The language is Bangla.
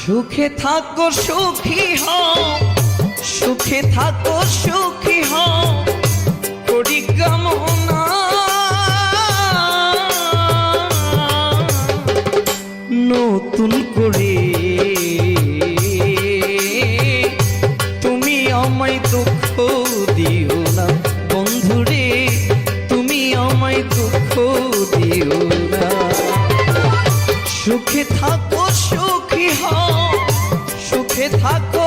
সুখে থাকো সুখী হও, সুখে থাকো সুখী হও, করি কামনা নতুন করে তুমি আমায় দুঃখ দিও না বন্ধুরে, তুমি আমায় দুঃখ দিও না। সুখে থাকো সুখী হও, সুখে থাকো